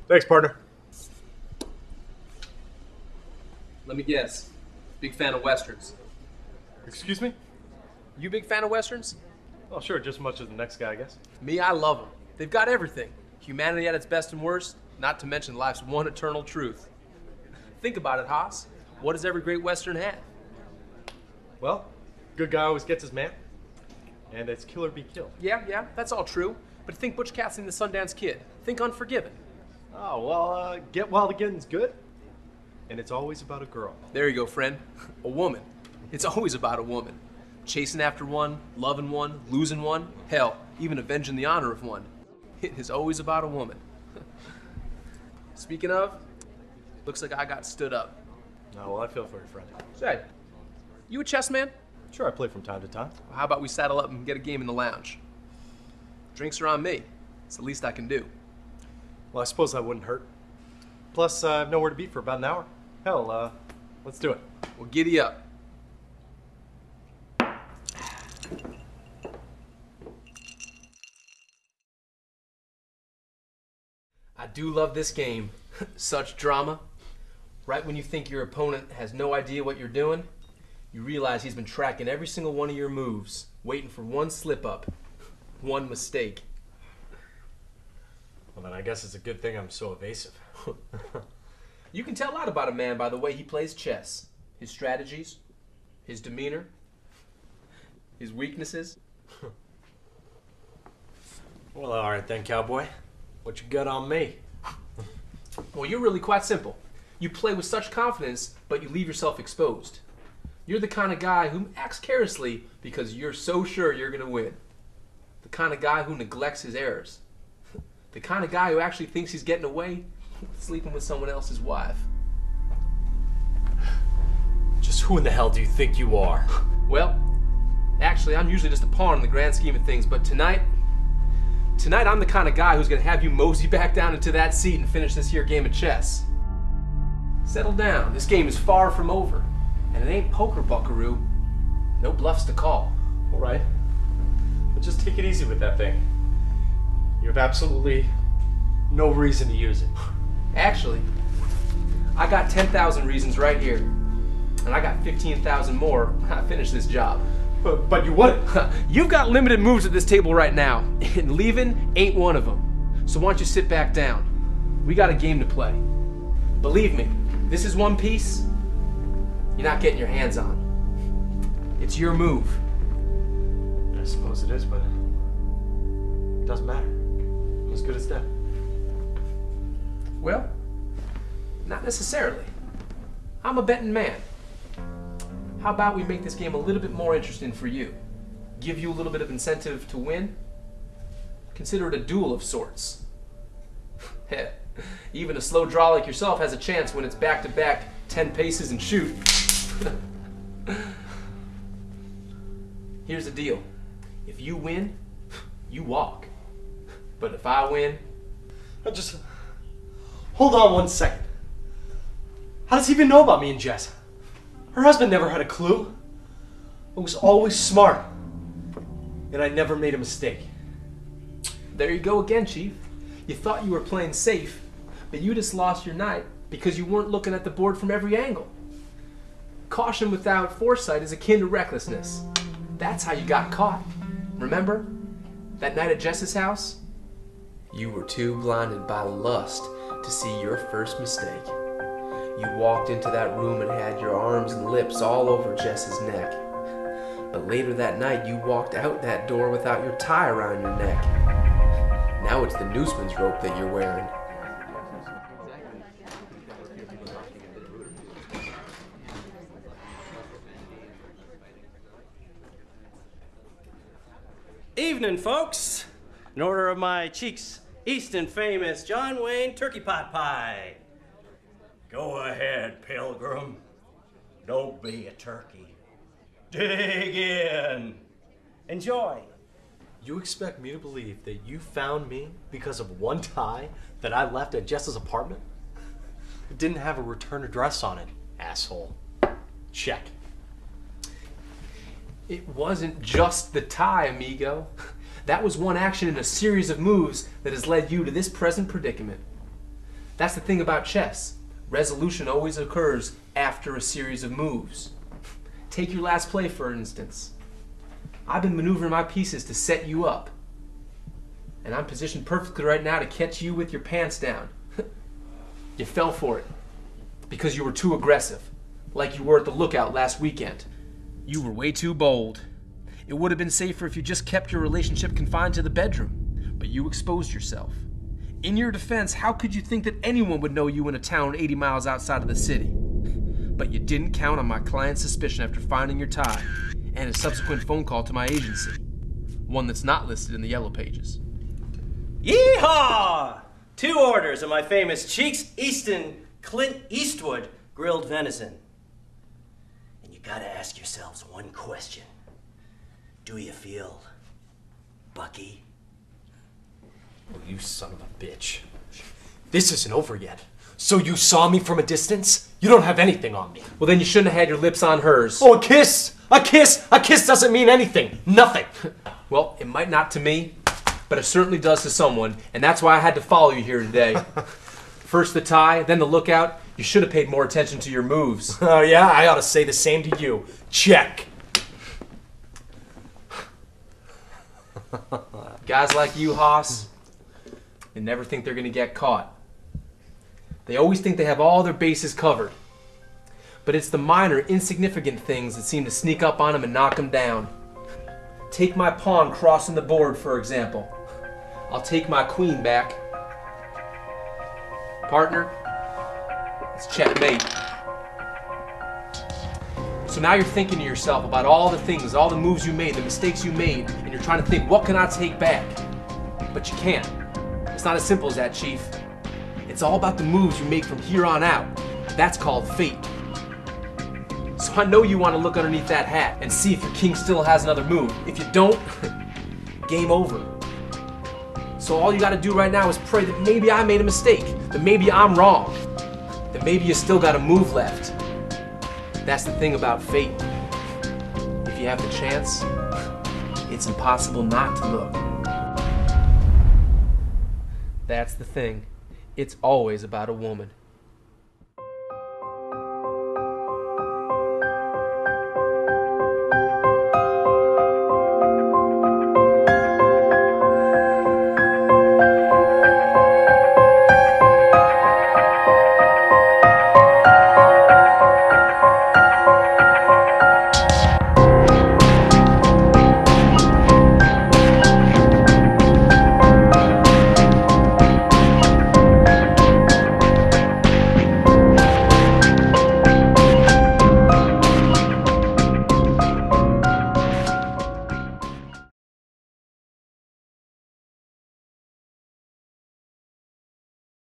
Thanks, partner. Let me guess. Big fan of Westerns. Excuse me? You big fan of Westerns? Oh, sure, just as much as the next guy, I guess. Me, I love them. They've got everything. Humanity at its best and worst, not to mention life's one eternal truth. Think about it, Haas. What does every great Western have? Well, good guy always gets his man. And it's kill or be killed. Yeah, that's all true. But think Butch Cassidy and the Sundance Kid. Think Unforgiven. Oh, well, get while the getting's good. And it's always about a girl. There you go, friend. A woman. It's always about a woman. Chasing after one, loving one, losing one, hell, even avenging the honor of one. It is always about a woman. Speaking of, looks like I got stood up. Oh, well, I feel for your friend. Say, you a chess man? Sure, I play from time to time. How about we saddle up and get a game in the lounge? Drinks are on me. It's the least I can do. Well, I suppose that wouldn't hurt. Plus, I have nowhere to be for about an hour. Hell, let's do it. Well, giddy up. I do love this game. Such drama. Right when you think your opponent has no idea what you're doing, you realize he's been tracking every single one of your moves, waiting for one slip up, one mistake. Well, then I guess it's a good thing I'm so evasive. You can tell a lot about a man by the way he plays chess. His strategies, his demeanor, his weaknesses. Well, all right then, cowboy. What you got on me? Well, you're really quite simple. You play with such confidence, but you leave yourself exposed. You're the kind of guy who acts carelessly because you're so sure you're going to win. The kind of guy who neglects his errors. The kind of guy who actually thinks he's getting away with sleeping with someone else's wife. Just who in the hell do you think you are? Well, actually, I'm usually just a pawn in the grand scheme of things, but tonight I'm the kind of guy who's going to have you mosey back down into that seat and finish this here game of chess. Settle down. This game is far from over. And it ain't poker, buckaroo. No bluffs to call. All right. But just take it easy with that thing. You have absolutely no reason to use it. Actually, I got 10,000 reasons right here. And I got 15,000 more when I finish this job. But you wouldn't. You've got limited moves at this table right now, and leaving ain't one of them. So why don't you sit back down? We got a game to play. Believe me, this is one piece you're not getting your hands on. It's your move. I suppose it is, but it doesn't matter. I'm as good as dead. Well, not necessarily. I'm a betting man. How about we make this game a little bit more interesting for you? Give you a little bit of incentive to win? Consider it a duel of sorts. Even a slow draw like yourself has a chance when it's back-to-back 10 paces and shoot. Here's the deal. If you win, you walk. But if I win... Just hold on one second. How does he even know about me and Jess? Her husband never had a clue. I was always smart. And I never made a mistake. There you go again, Chief. You thought you were playing safe, but you just lost your night because you weren't looking at the board from every angle. Caution without foresight is akin to recklessness. That's how you got caught. Remember? That night at Jess's house? You were too blinded by lust to see your first mistake. You walked into that room and had your arms and lips all over Jess's neck. But later that night, you walked out that door without your tie around your neck. Now it's the nooseman's rope that you're wearing. Evening, folks. In order of my cheeks, Easton famous John Wayne turkey pot pie. Go ahead, Pilgrim. Don't be a turkey. Dig in. Enjoy. You expect me to believe that you found me because of one tie that I left at Jess's apartment? It didn't have a return address on it, asshole. Check. It wasn't just the tie, amigo. That was one action in a series of moves that has led you to this present predicament. That's the thing about chess. Resolution always occurs after a series of moves. Take your last play, for instance. I've been maneuvering my pieces to set you up. And I'm positioned perfectly right now to catch you with your pants down. You fell for it. Because you were too aggressive. Like you were at the Lookout last weekend. You were way too bold. It would have been safer if you just kept your relationship confined to the bedroom. But you exposed yourself. In your defense, how could you think that anyone would know you in a town 80 miles outside of the city? But you didn't count on my client's suspicion after finding your tie, and a subsequent phone call to my agency. One that's not listed in the yellow pages. Yeehaw! 2 orders of my famous Cheeks Easton Clint Eastwood grilled venison. And you gotta ask yourselves one question. Do you feel Bucky? Oh, you son of a bitch. This isn't over yet. So you saw me from a distance? You don't have anything on me. Well, then you shouldn't have had your lips on hers. Oh, a kiss! A kiss! A kiss doesn't mean anything. Nothing. Well, it might not to me, but it certainly does to someone, and that's why I had to follow you here today. First the tie, then the Lookout. You should have paid more attention to your moves. Oh yeah? I ought to say the same to you. Check. Guys like you, Haas, they never think they're going to get caught. They always think they have all their bases covered. But it's the minor, insignificant things that seem to sneak up on them and knock them down. Take my pawn crossing the board, for example. I'll take my queen back. Partner, it's checkmate. So now you're thinking to yourself about all the things, all the moves you made, the mistakes you made, and you're trying to think, what can I take back? But you can't. It's not as simple as that, Chief. It's all about the moves you make from here on out. That's called fate. So I know you want to look underneath that hat and see if your king still has another move. If you don't, game over. So all you got to do right now is pray that maybe I made a mistake, that maybe I'm wrong, that maybe you still got a move left. That's the thing about fate. If you have the chance, it's impossible not to look. That's the thing. It's always about a woman.